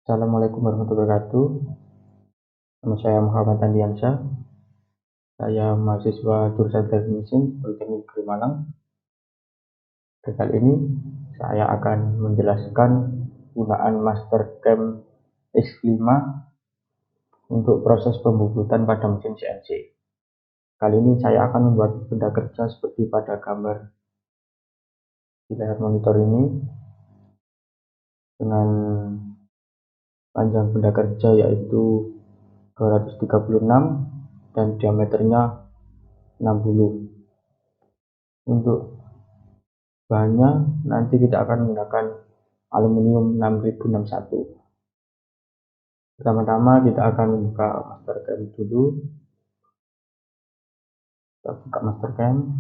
Assalamualaikum warahmatullahi wabarakatuh. Nama saya Muhammad Andiansyah. Saya mahasiswa jurusan Teknik Mesin Politeknik Negeri Malang. Kali ini saya akan menjelaskan penggunaan Mastercam X5 untuk proses pembubutan pada mesin CNC. Kali ini saya akan membuat benda kerja seperti pada gambar di layar monitor ini dengan panjang benda kerja yaitu 236 dan diameternya 60. Untuk bahannya nanti kita akan menggunakan aluminium 6061. Pertama-tama kita akan membuka Mastercam dulu. Kita buka Mastercam.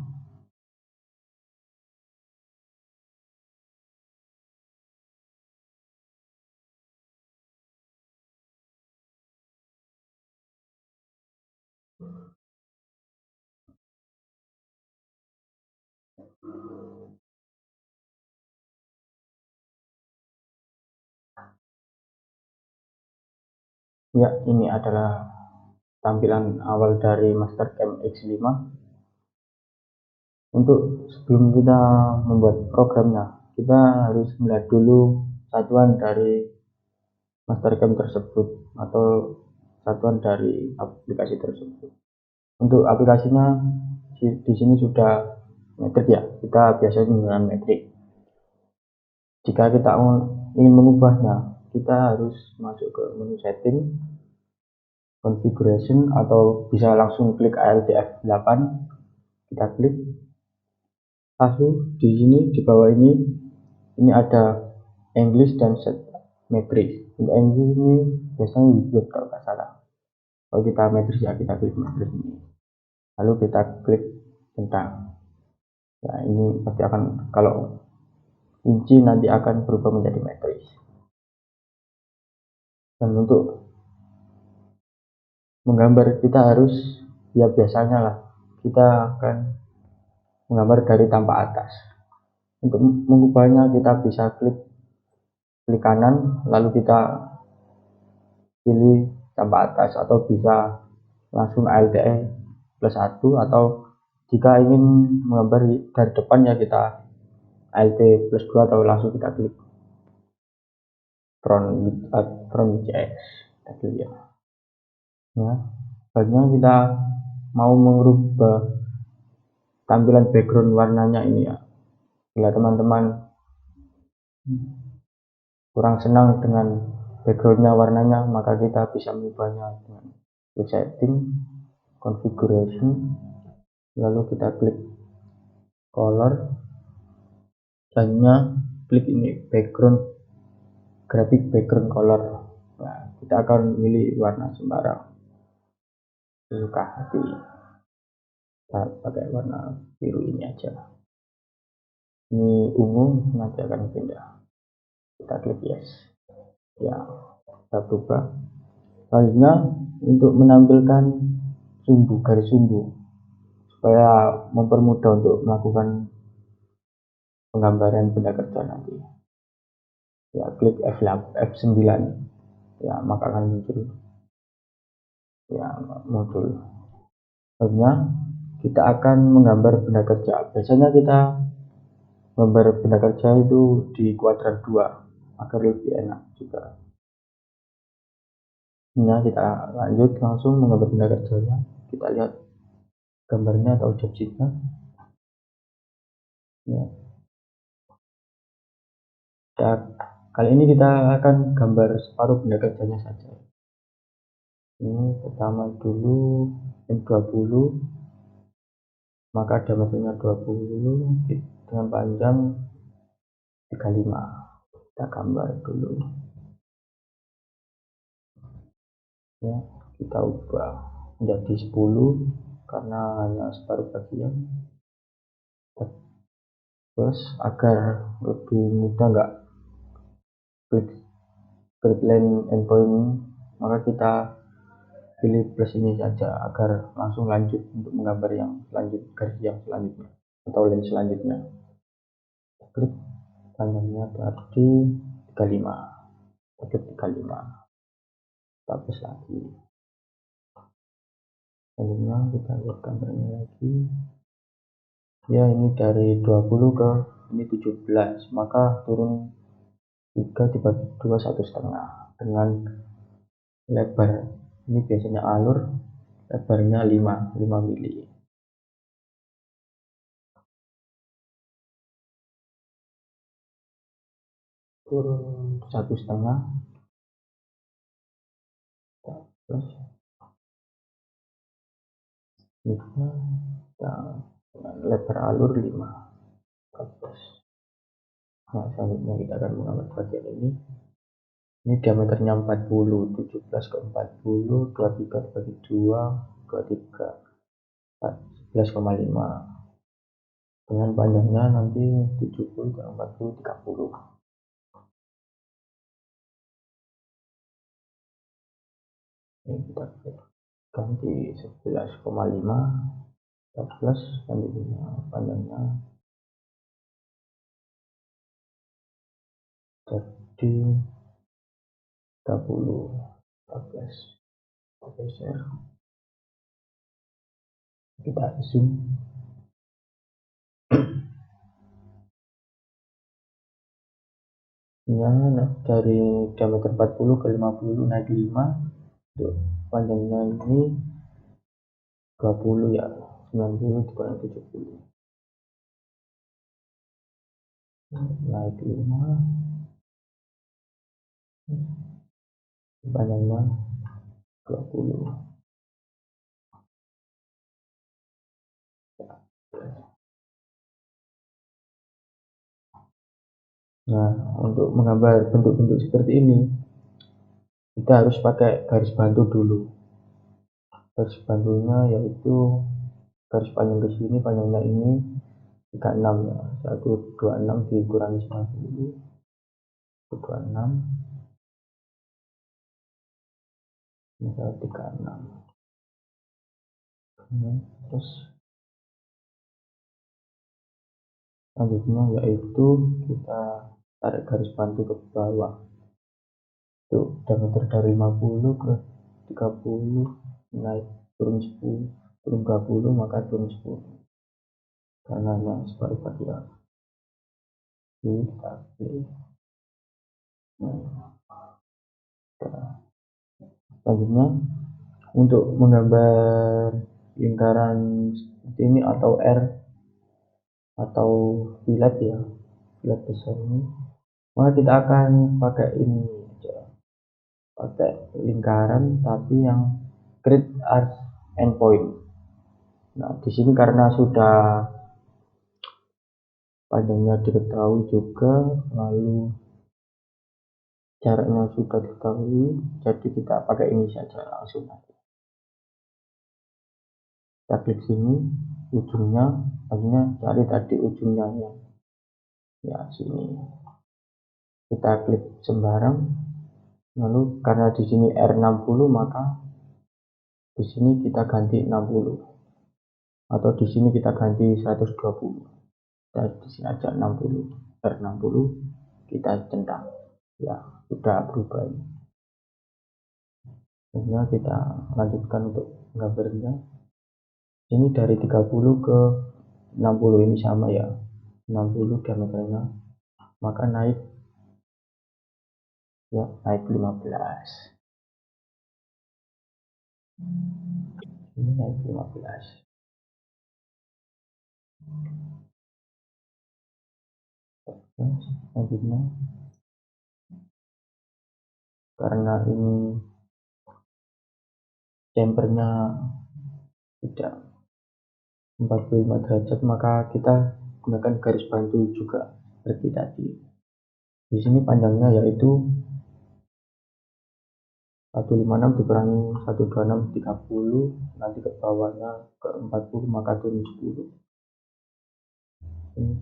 Ya, ini adalah tampilan awal dari Mastercam X5. Untuk sebelum kita membuat programnya, kita harus melihat dulu satuan dari Mastercam tersebut atau satuan dari aplikasi tersebut. Untuk aplikasinya di sini sudah metrik ya, kita biasanya menggunakan metrik. Jika kita ingin mengubahnya, kita harus masuk ke menu setting, configuration, atau bisa langsung klik ALT F8. Kita klik. Lalu di sini di bawah ini ada English dan set matrix. Untuk English ini biasanya Word kalau nggak salah. Kalau kita matrix ya kita klik matrix ini. Lalu kita klik tentang. Ya ini pasti akan, kalau inci nanti akan berubah menjadi matrix. Dan untuk menggambar kita harus, ya biasanya lah, kita akan menggambar dari tampak atas. Untuk mengubahnya kita bisa klik kanan, lalu kita pilih tampak atas, atau bisa langsung Alt +1, atau jika ingin menggambar dari depan ya kita Alt +2, atau langsung kita klik front JS. Kita klik ya. Selanjutnya kita mau mengubah tampilan background warnanya ini ya. Bila teman-teman kurang senang dengan backgroundnya warnanya, maka kita bisa mengubahnya dengan setting, configuration, lalu kita klik color, selanjutnya klik ini graphic background color. Nah, kita akan milih warna sembarang sesuka hati. Kita pakai warna biru ini aja. Ini ungu, nanti akan pindah. Kita klik yes. Ya, kita berubah. Selanjutnya untuk menampilkan garis sumbu supaya mempermudah untuk melakukan penggambaran benda kerja nanti. Ya, klik F9. Ya, maka akan muncul ya modul. Selanjutnya kita akan menggambar benda kerja. Biasanya kita menggambar benda kerja itu di kuadran 2 agar lebih enak juga. Nah, kita lanjut langsung menggambar benda kerjanya. Kita lihat gambarnya atau objeknya. Ya. Kali ini kita akan gambar separuh benda kerjanya saja. Ini pertama dulu M20, maka diameternya 20 dengan panjang 35. Kita gambar dulu. Ya, kita ubah menjadi 10 karena hanya separuh bagian. Plus agar lebih mudah nggak klik line endpoint, maka kita pilih plus ini saja agar langsung lanjut untuk menggambar yang garis yang selanjutnya atau line selanjutnya. Klik panjangnya tadi 35. taklid 35. Kita hapus lagi. Selanjutnya kita lihat gambarnya lagi. Ya, ini dari 20 ke ini 17, maka turun 3 dibagi 2 1,5 dengan lebar. Ini biasanya alur, lebarnya 5 mili. Turun 1,5 plus 5 dan lebar alur 5 plus. Nah, selanjutnya kita akan mengambil bagian ini. Ini diameternya 40, 17 ke 40, 23 dibagi 2, 23, 11,5. Dengan panjangnya nanti 70 ke 40, 30. Ini kita ganti 11,5 plus, selanjutnya panjangnya jadi 30 plus. Oke, share. Kita zoom. Ya, dari diameter 40 ke 50 naik 5. Untuk panjangnya ini 20 ya, 90 dikurang 70. Naik 5. Panjangnya 20. Nah, untuk menggambar bentuk-bentuk seperti ini, kita harus pakai garis bantu dulu. Garis bantunya yaitu garis panjang ke sini, panjangnya ini 36 ya. 126 dikurangi 90, 126, misal 36. Terus selanjutnya yaitu kita tarik garis bantu ke bawah. Tuh, diameter dari 50 ke 30 naik turun 10, turun 30 maka turun 10. Karenanya sebaliknya ya. Ini kita pilih. Selanjutnya untuk menggambar lingkaran seperti ini atau R atau filet ya, filet besar ini, maka kita akan pakai ini aja, pakai lingkaran tapi yang grid arc endpoint. Nah, di sini karena sudah panjangnya diketahui juga, lalu jaraknya sudah diketahui, jadi kita pakai ini saja langsung. Kita klik sini, ujungnya, akhirnya cari tadi ujungnya ya sini. Kita klik sembarang, lalu karena di sini R60 maka di sini kita ganti 60, atau di sini kita ganti 120. Kita di sini aja 60, R60 kita centang. Ya, sudah berubah ini. Selanjutnya kita lanjutkan untuk gambarnya. Ini dari 30 ke 60 ini sama ya, 60 diameternya, maka naik ya, naik 15. Ini naik 15. Selanjutnya karena ini chambernya tidak 45 derajat, maka kita gunakan garis bantu juga seperti tadi. Di sini panjangnya yaitu 156 dikurangi 126 30, nanti ke bawahnya ke 40 maka turun 10. Ini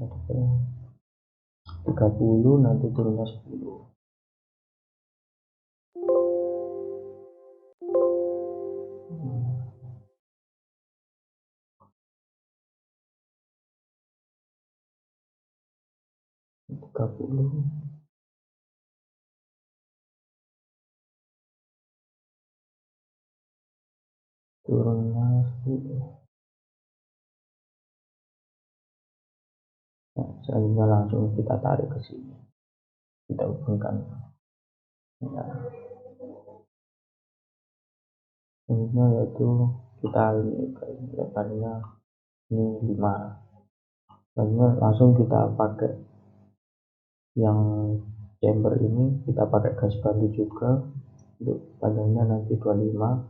30 nanti turunnya 10. 30 turunnya 10. Nah, selanjutnya langsung kita tarik ke sini, kita hubungkan. Ya, selanjutnya yaitu kita ini lebarnya ini 5. Selanjutnya langsung kita pakai yang chamber ini, kita pakai gas bantu juga untuk panjangnya nanti 25,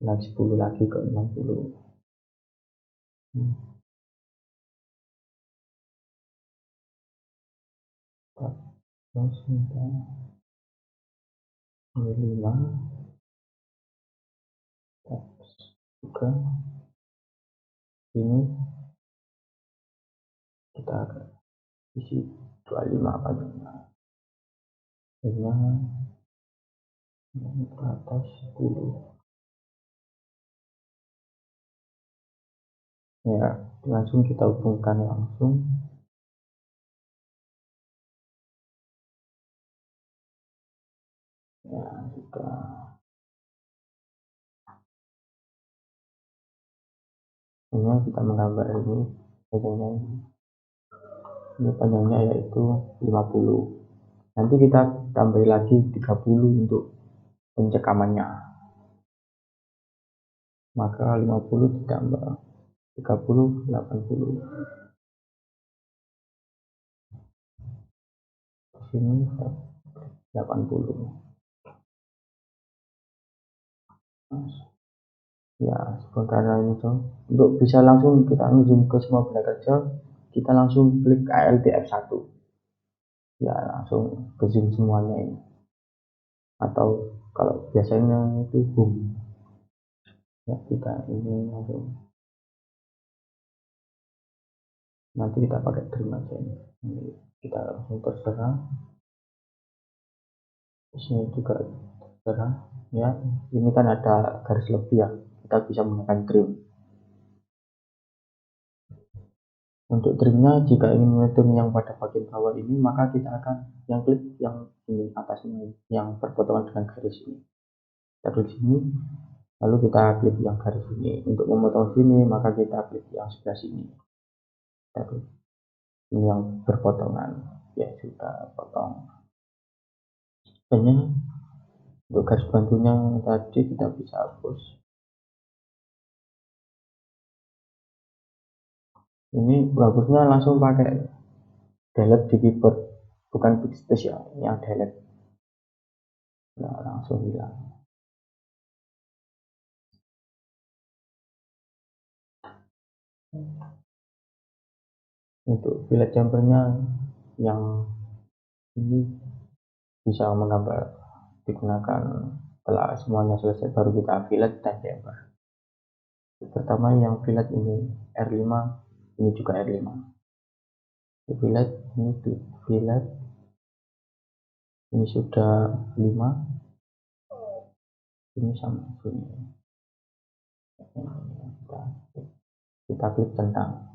naik 10 lagi ke 60. Terus kita 5 juga ini kita isi 25 panjangnya, ini ke atas 10. Ya, langsung kita hubungkan langsung. Ya, sudah. Ini kita menggambar ini panjangnya, ini panjangnya yaitu 50. Nanti kita tambah lagi 30 untuk pencekamannya, maka 50 ditambah 30, 80. Sini 80. Ya, karena ini tuh untuk bisa langsung kita zoom ke semua benda kerja, kita langsung klik Alt F1. Ya, langsung ke zoom semuanya ini. Atau kalau biasanya itu boom. Ya, kita ini langsung. Nanti kita pakai trim aja ini. Kita langsung terserah. Di sini juga terserah. Ya, ini kan ada garis lebih ya. Kita bisa menggunakan trim. Untuk trimnya, jika ingin menetrim yang pada bagian bawah ini, maka kita akan yang klik yang ini atasnya, yang berpotongan dengan garis ini. Kita klik sini, lalu kita klik yang garis ini. Untuk memotong sini, maka kita klik yang sebelah sini. Kita klik ini yang berpotongan. Ya, sudah potong. Hanya untuk garis bantunya tadi kita bisa hapus. Ini bagusnya langsung pakai delete di keyboard, bukan backspace ya, yang delete. Nah, langsung hilang. Untuk fillet chambernya yang ini bisa menggambar digunakan setelah semuanya selesai, baru kita fillet dan chamber. Pertama yang fillet ini R5, ini juga R5. Fillet ini fillet ini sudah 5, ini sama sini. Kita klik centang.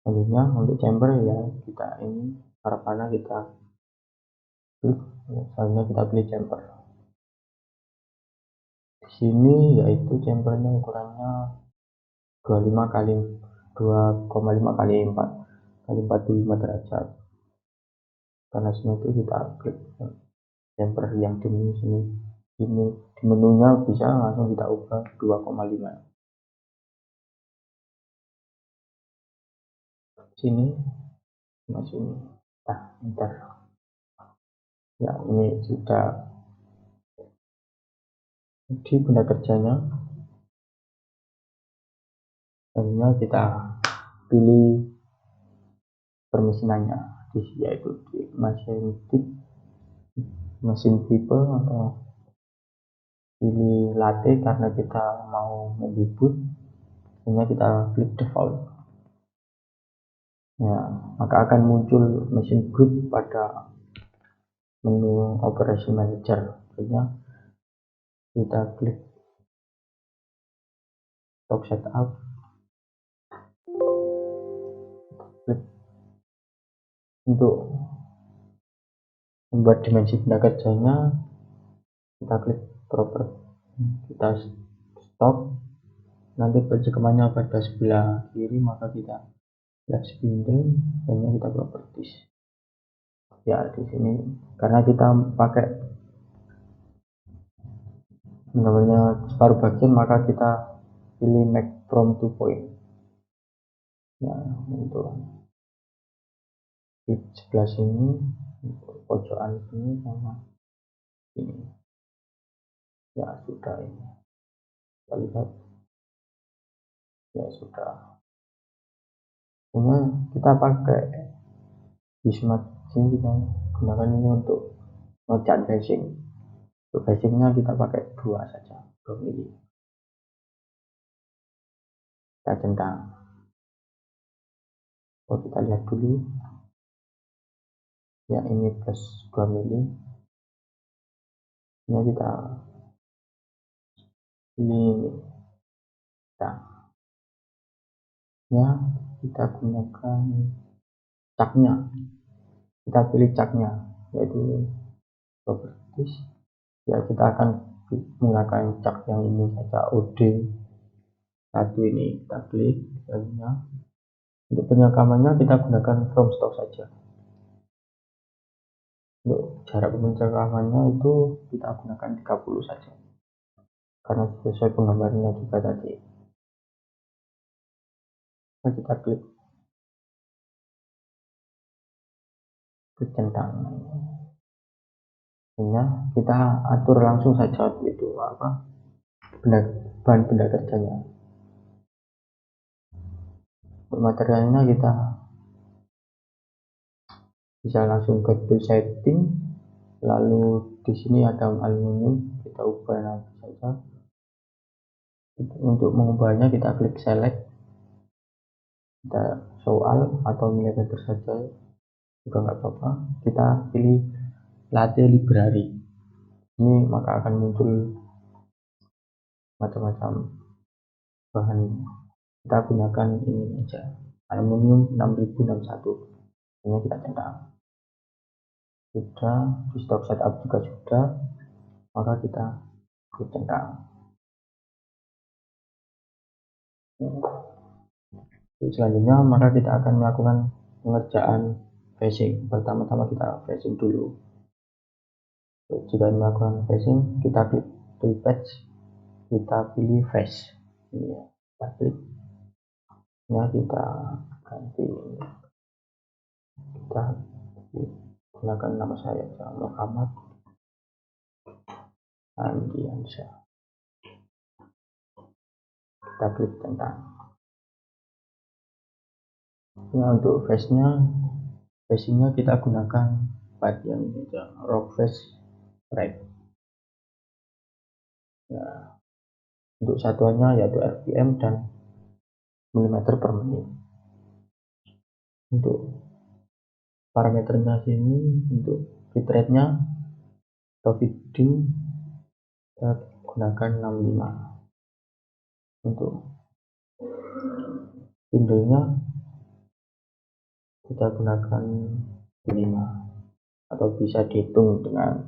Selanjutnya untuk chamber ya kita ini arah panah kita klik, selanjutnya kita pilih chamber. Di sini yaitu chambernya ukurannya 25 kali 2,5 kali 4 kali 45 derajat. Karena sini itu kita klik chamber yang di menu sini, di menunya bisa langsung kita ubah 2,5. Sini masih ini. Ntar ya, ini sudah di benda kerjanya. Selanjutnya kita pilih permesinannya, yaitu di mesin tipe, atau pilih latte karena kita mau membubut. Hanya kita klik default. Ya, maka akan muncul mesin good pada menu operation manager. Akhirnya kita klik top setup, klik untuk membuat dimensi benda kerjanya, kita klik property, kita stop, nanti pencekamannya pada sebelah kiri, maka kita left spindle, hanya kita properties. Ya di sini karena kita pakai namanya separuh bagian, maka kita pilih make from 2 point. Ya untuk di sebelah sini, pojokan sini sama ini. Ya sudah, ini kita lihat ya sudah. Ini kita pakai Bismart sini, kita gunakan ini untuk ngecat facing. Untuk facingnya kita pakai 2 saja, 2 mili. Kita centang. Kita lihat dulu. Ya ini plus 2 mili. Ini kita ini ya, kita gunakan caknya. Kita pilih caknya, yaitu properties. Ya kita akan menggunakan cak yang ini saja, OD 1 ini. Kita klik filenya. Untuk penyekamannya kita gunakan from stock saja. Untuk jarak penyekamannya itu kita gunakan 30 saja, karena sesuai penggambarannya juga tadi. Nah, kita klik centang. Kita atur langsung saja itu apa bahan benda kerjanya. Untuk materialnya kita bisa langsung ke tool setting, lalu di sini ada aluminium, kita ubah nanti saja. Untuk mengubahnya kita klik select, kita soal atau milimeter saja juga nggak apa-apa. Kita pilih latte library, ini maka akan muncul macam-macam bahan. Kita gunakan ini aja, aluminium 6061. Ini kita centang. Sudah, di stop setup juga sudah, maka kita klik centang. Selanjutnya maka kita akan melakukan pengerjaan facing. Pertama-tama kita facing dulu. Jika melakukan facing, kita klik tool patch, kita pilih face. Ini ya, kita klik. Nah, kita ganti, kita gunakan nama saya Muhammad Andiansyah. Kita klik centang. Ya, untuk face-nya kita gunakan part yang ini aja, rock face right. Ya, untuk satuannya yaitu RPM dan milimeter per menit. Untuk parameternya sini, untuk bitrate-nya atau feeding kita gunakan 65. Untuk window-nya kita gunakan 5, atau bisa dihitung dengan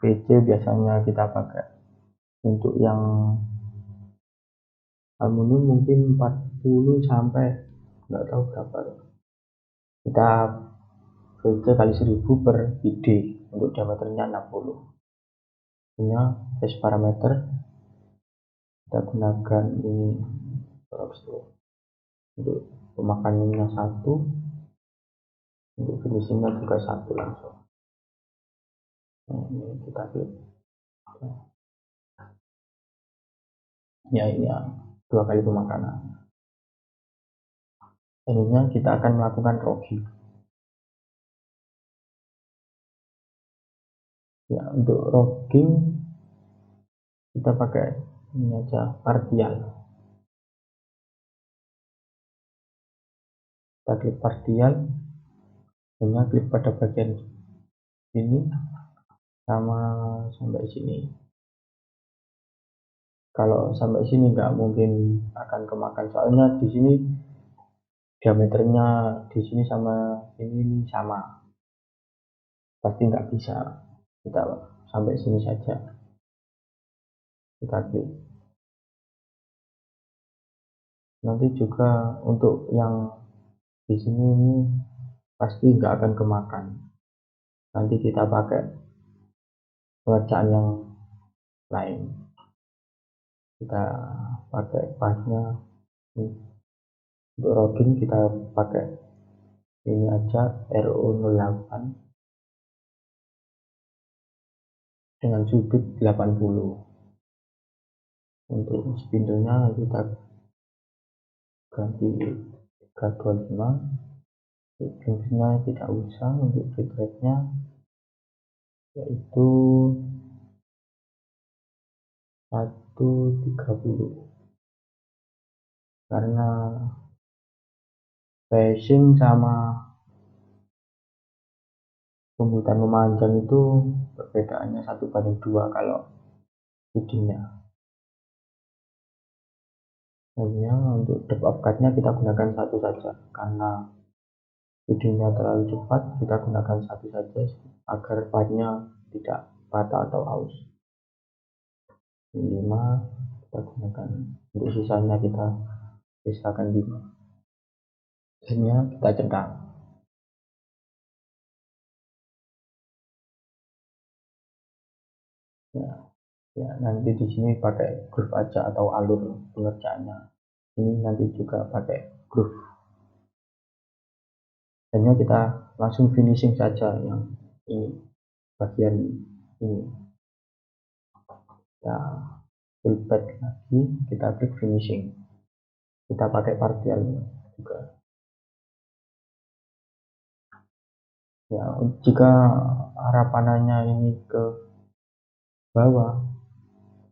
VC. Biasanya kita pakai untuk yang aluminium mungkin 40 sampai nggak tahu berapa. Kita VC kali 1000 per PD, untuk diameternya 60. Punya base parameter kita gunakan ini untuk pemakaiannya 1, untuk finishingnya juga 1 langsung. Nah, ini kita klik ya, ini ya, 2 kali pemakanan. Selanjutnya kita akan melakukan rogging. Ya, untuk rogging kita pakai ini aja, partial. Kita klik partial, hanya klik pada bagian ini sama sampai sini. Kalau sampai sini nggak mungkin akan kemakan, soalnya di sini diameternya di sini sama ini sama, pasti nggak bisa. Kita sampai sini saja, kita klik. Nanti juga untuk yang di sini ini pasti nggak akan kemakan. Nanti kita pakai pengerjaan yang lain. Kita pakai pasnya untuk rogging, kita pakai ini aja RO08 dengan sudut 80. Untuk spindlenya kita ganti 325, nya tidak usah. Untuk feed rate-nya yaitu 130, karena passing sama pembutan memanjang itu perbedaannya 1:2 kalau feedingnya. Hanya untuk depth of cut-nya kita gunakan 1 saja, karena feedingnya terlalu cepat, kita gunakan 1 saja agar partnya tidak patah atau aus. 5 kita gunakan, untuk sisanya kita sisakan 5. Hanya kita centang. Ya, nanti di sini pakai groove aja atau alur pengerjaannya. Ini nanti juga pakai groove. Hanya kita langsung finishing saja yang ini, bagian ini. Ya, full back lagi, kita klik finishing. Kita pakai partial juga. Ya, jika arah panahnya ini ke bawah,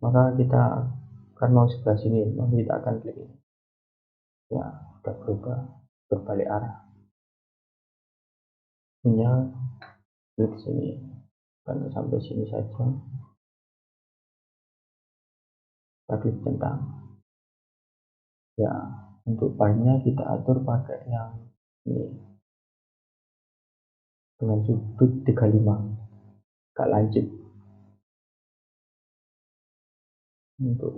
maka kita akan mau sebelah sini, maka kita akan klik ini. Ya, sudah berubah, berbalik arah. Hanya klik sini, karena sampai sini saja. Kita klik centang. Ya, untuk bannya kita atur pakai yang ini dengan sudut 35, agak lancip. Untuk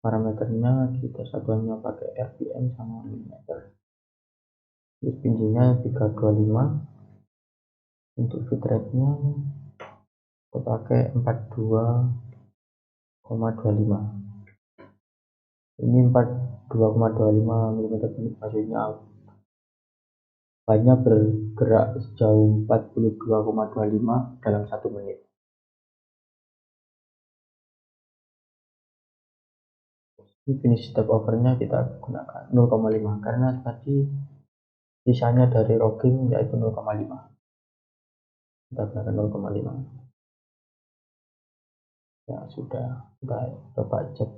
parameternya kita satuannya pakai RPM sama mm. Terus pinggirnya 325. Untuk feed rate-nya kita pakai 42,25. Ini 42,25 mm, maksudnya bannya bergerak sejauh 42,25 dalam 1 menit. Ini finish step overnya kita gunakan 0,5, karena tadi sisanya dari rogging yaitu 0,5. Kita gunakan 0,5. Ya sudah, kita coba cek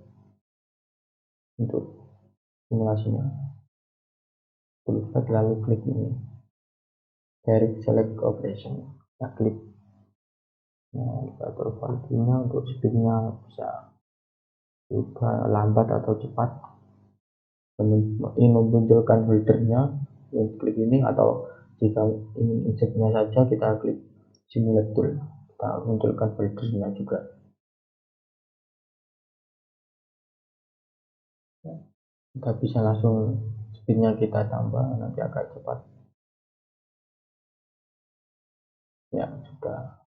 untuk simulasinya. Terlihat, lalu klik ini direct select operation, kita klik. Nah, kita atur value-nya, untuk speed-nya bisa juga lambat atau cepat. Ini memunculkan holdernya, klik ini, atau jika ingin inject-nya saja kita klik simulate tool, kita munculkan holdernya juga. Kita bisa langsung speednya kita tambah nanti agak cepat. Ya sudah,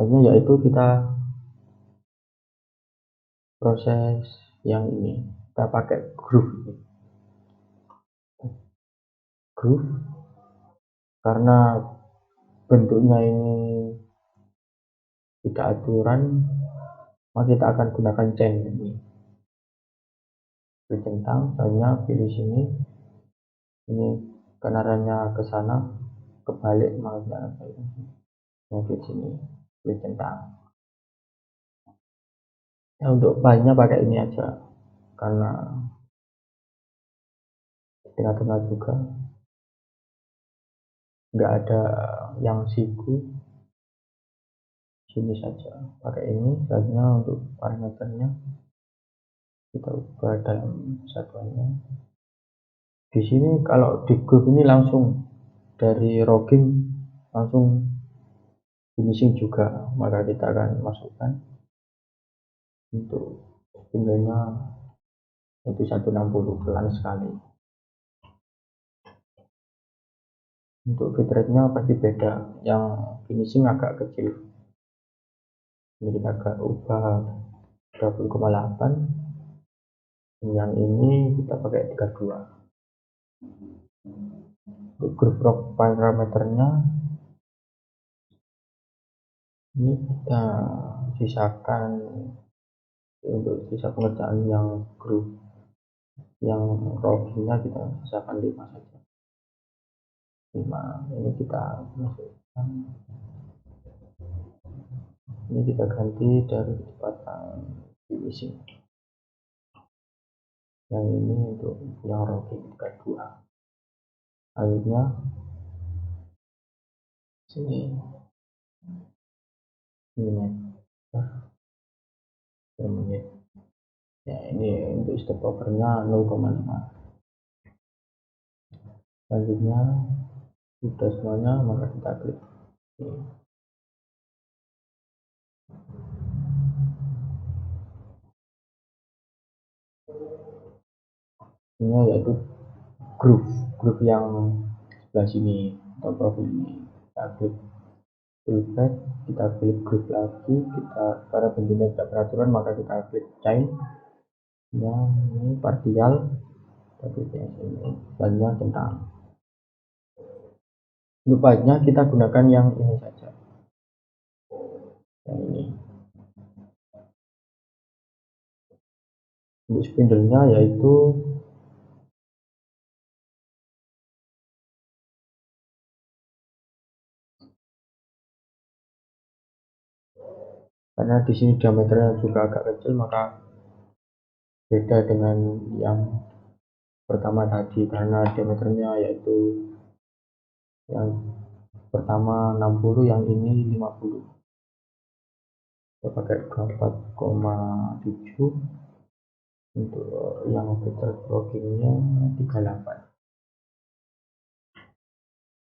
hanya yaitu kita proses yang ini, kita pakai groove karena bentuknya ini tidak aturan, maka kita akan gunakan chain ini. Centang, hanya pilih sini, ini kan arahnya ke sana, kebalik, maka klik sini, pilih centang. Ya, untuk bahannya pakai ini aja, karena tengah-tengah juga nggak ada yang siku. Sini saja pakai ini. Selanjutnya untuk parameternya kita ubah dalam satuannya. Di sini kalau di groove ini langsung dari rogging langsung finishing juga, maka kita akan masukkan untuk spindle-nya itu 160, pelan sekali. Untuk bitrate-nya pasti beda, yang finishing agak kecil. Ini kita agak ubah 20,8, yang ini kita pakai 32. Untuk groove rock parameternya ini kita sisakan untuk sisa pengerjaan yang groove, yang rockingnya kita sisakan 5 saja. 5 ini kita masukkan, ini kita ganti dari kecepatan finishing, yang ini untuk yang rocking 32. Akhirnya sini per menit. Ya, ini untuk step overnya 0,5. Selanjutnya sudah semuanya, maka kita klik ini, yaitu groove yang sebelah sini atau profil ini. Kita klik filter, kita klik groove lagi, kita karena bentuknya tidak peraturan maka kita klik chain. Yang ini partial, tapi ini bannya centang. Untuk partnya kita gunakan yang ini saja, yang ini. Untuk spindle-nya yaitu karena di sini diameternya juga agak kecil, maka beda dengan yang pertama tadi, karena diameternya yaitu yang pertama 60, yang ini 50. Kita pakai 24,7. Untuk yang filter blockingnya 38.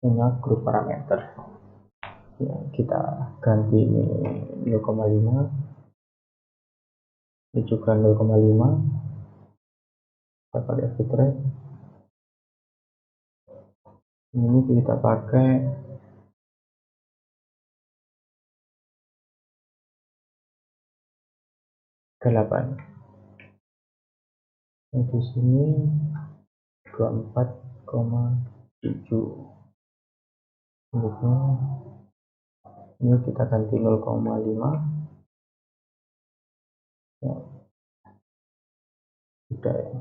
Ini groove parameter ya, kita ganti ini 0,5, ini juga 0,5. kita pakai bitrate, ini kita pakai 8. Di sini 24,7. Selanjutnya ini kita ganti 0,5 ya, sudah ya.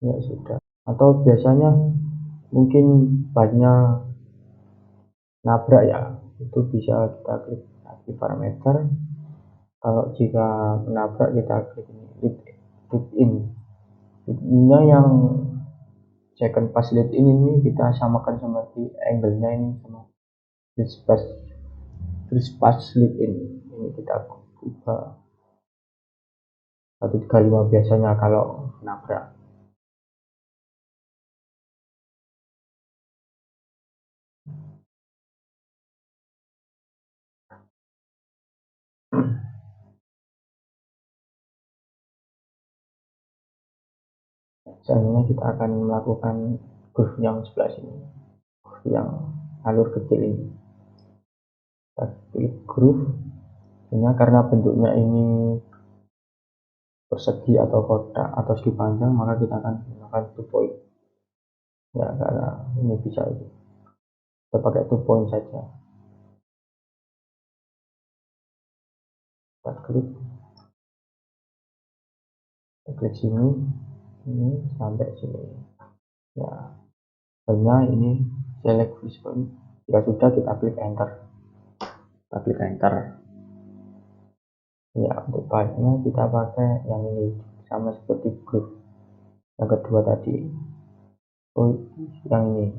Ya sudah. Atau biasanya mungkin banyak nabrak ya, itu bisa kita klik lagi parameter. Kalau jika menabrak kita klik ini lead in. Lead in-nya yang second pass lead in ini kita samakan seperti angle-nya ini sama first pass lead in. Ini kita ubah 135 biasanya kalau nabrak. Selanjutnya kita akan melakukan groove yang sebelah sini, groove yang alur kecil ini. Kita klik groove, karena bentuknya ini persegi atau kotak atau segi panjang, maka kita akan menggunakan 2 point ya, karena ini bisa itu kita pakai 2 point saja. Kita klik sini, ini sampai sini ya. Hanya ini select this point. Jika sudah, kita klik enter. Ya, untuk partnya kita pakai yang ini, sama seperti groove yang kedua tadi. Yang ini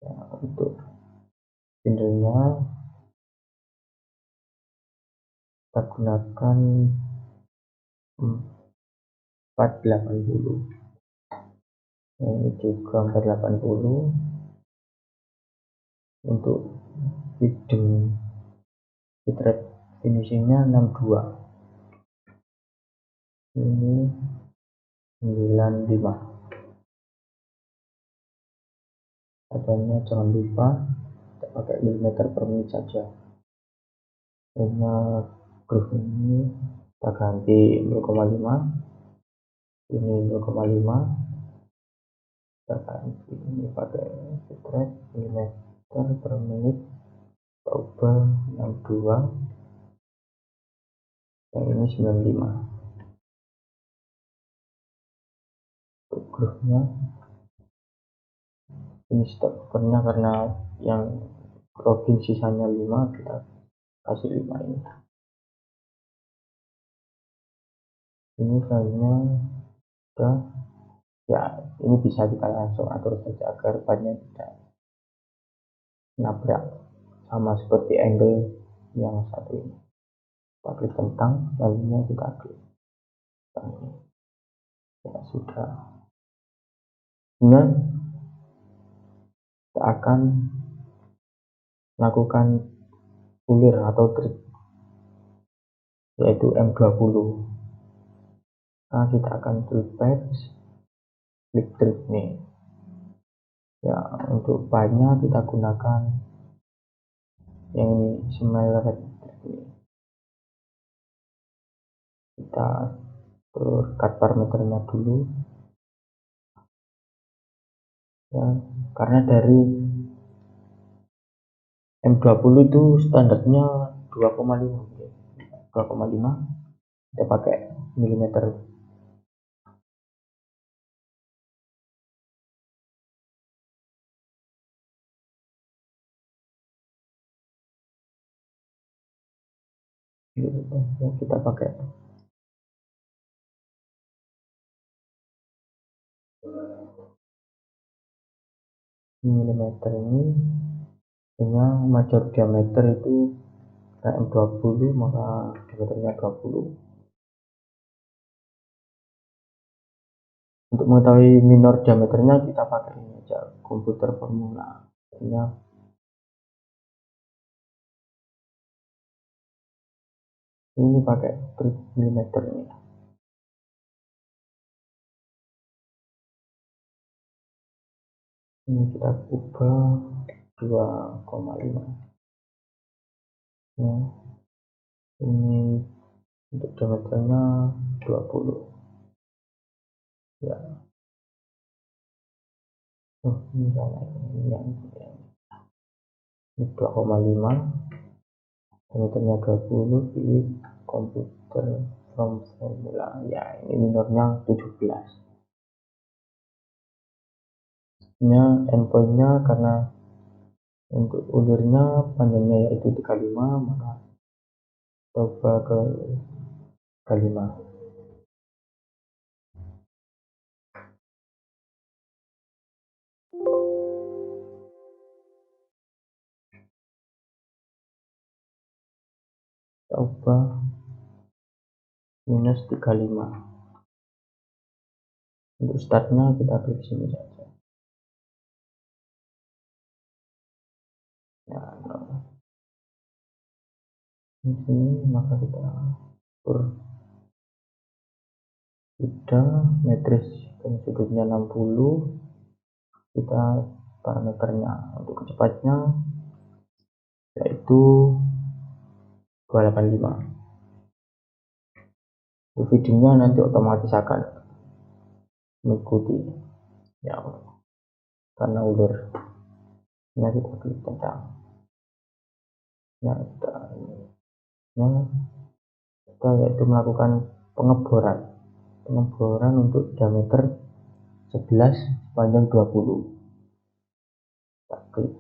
ya. Untuk spindle-nya kita gunakan 480. ini juga 480. Untuk hidden bitrate finishingnya 62, ini 95. Adanya jangan lupa kita pakai milimeter per menit saja. Hanya groove ini kita ganti 0,5, ini 0,5, kita ganti ini pakai bitrate milimeter per menit, kita ubah 62, yang ini 95. Untuk groove-nya ini stop overnya karena yang login sisanya 5, kita kasih 5 ini. Ini filenya udah ya, ini bisa kita langsung atur saja agar bannya tidak nabrak, sama seperti angle yang satu ini. Kita klik tentang, lalunya kita klik ini. Ya sudah. Kemudian kita akan melakukan ulir atau trik, yaitu M20. Nah, kita akan klik patch, klik trik nih. Ya, untuk bannya kita gunakan yang ini, smell red ini. Kita cut parameternya dulu ya, karena dari M20 itu standarnya 2,5 kita pakai milimeter. Kita pakai milimeter ini, punya major diameter itu M20, maka diameternya 20. Untuk mengetahui minor diameternya kita pakai ini aja, komputer formula. Ini pakai trik milimeter ini. Ini kita ubah 2,5 ya. Ini untuk diameternya 20 ya. Ini salah, ini yang ini 2,5, diameternya 20, pilih komputer from formula ya. Ini minornya 17. Ini endpointnya, karena untuk ulirnya panjangnya yaitu 35, maka coba ke 35. Coba minus 35. Untuk startnya kita klik sini saja ya. Di sini maka kita atur sudah metris dan sudutnya 60. Kita parameternya untuk kecepatnya yaitu 285. Videonya nanti otomatis akan mengikuti ya, karena ulir. Ini kita klik tentang ya, kita yaitu melakukan pengeboran untuk diameter 11 panjang 20. Kita klik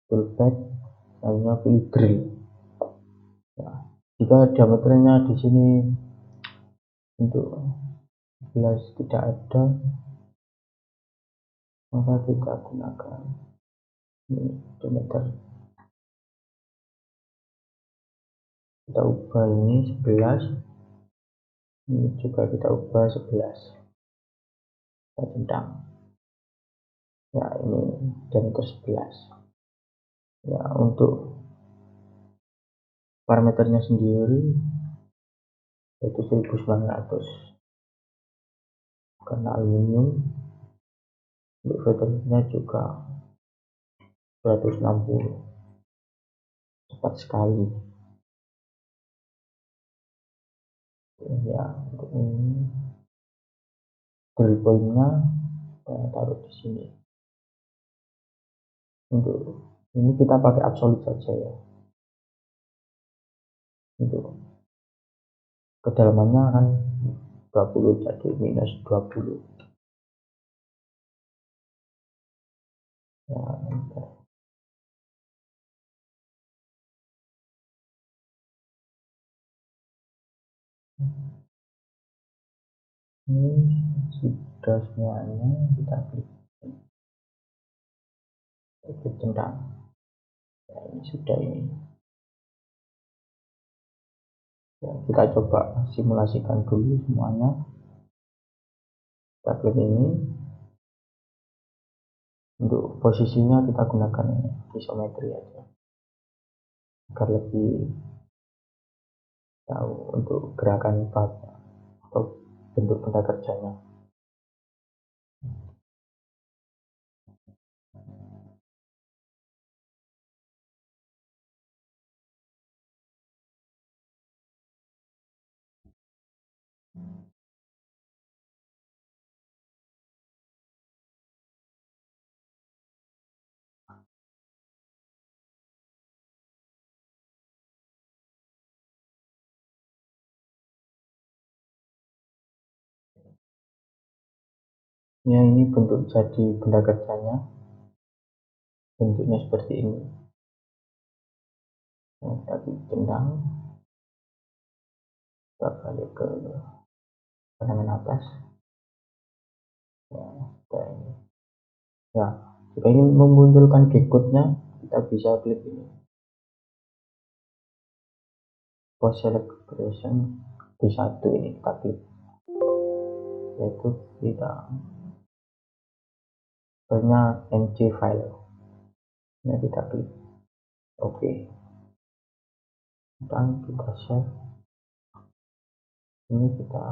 toolpad, lalu pilih drill ya. Jika diameternya di sini untuk 11 tidak ada, maka kita gunakan ini diameter, kita ubah ini 11, Ini juga kita ubah 11, kita centang. Ya, ini diameter 11. Ya, untuk parameternya sendiri yaitu 1900 karena aluminium. Untuk feedernya juga 260, cepat sekali. Ya, untuk ini drill point-nya saya taruh di sini. Untuk ini kita pakai absolut saja ya. Untuk kedalamannya kan 20, jadi minus 20. Ya, ini sudah semuanya, kita klik centang. Ya, ini sudah ini. Ya, kita coba simulasikan dulu semuanya. Kita klik ini. Untuk posisinya kita gunakan ini isometri aja agar lebih tahu untuk gerakan partnya atau bentuk benda kerjanya. Ya, ini bentuk jadi benda kerjanya, bentuknya seperti ini. Nah, kita centang, kita balik ke pandangan atas. Ya, kita ini. Ya, jika ingin memunculkan G-code-nya, kita bisa klik ini. Post select operation D1 ini kita klik, yaitu kita banyak ng file. Ini kita klik OK, dan kita save. Ini kita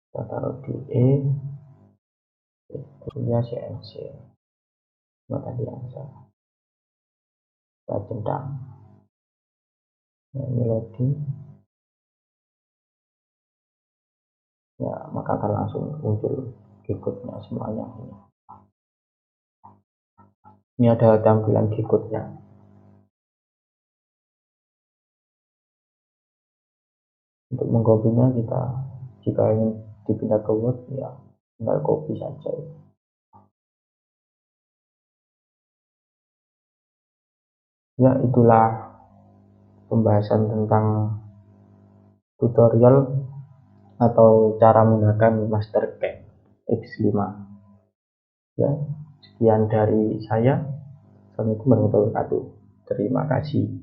taruh di ya CNC. Nah, tadi yang saya centang. Nah, ini loading. Ya, maka akan langsung muncul G-code-nya semuanya ini. Ini ada tampilan G-code-nya. Untuk mengkopinya kita, jika ingin dipindah ke Word, ya tinggal copy saja. Ya, itulah pembahasan tentang tutorial atau cara menggunakan Mastercam X5. Ya, sekian dari saya. Assalamualaikum warahmatullahi wabarakatuh. Terima kasih.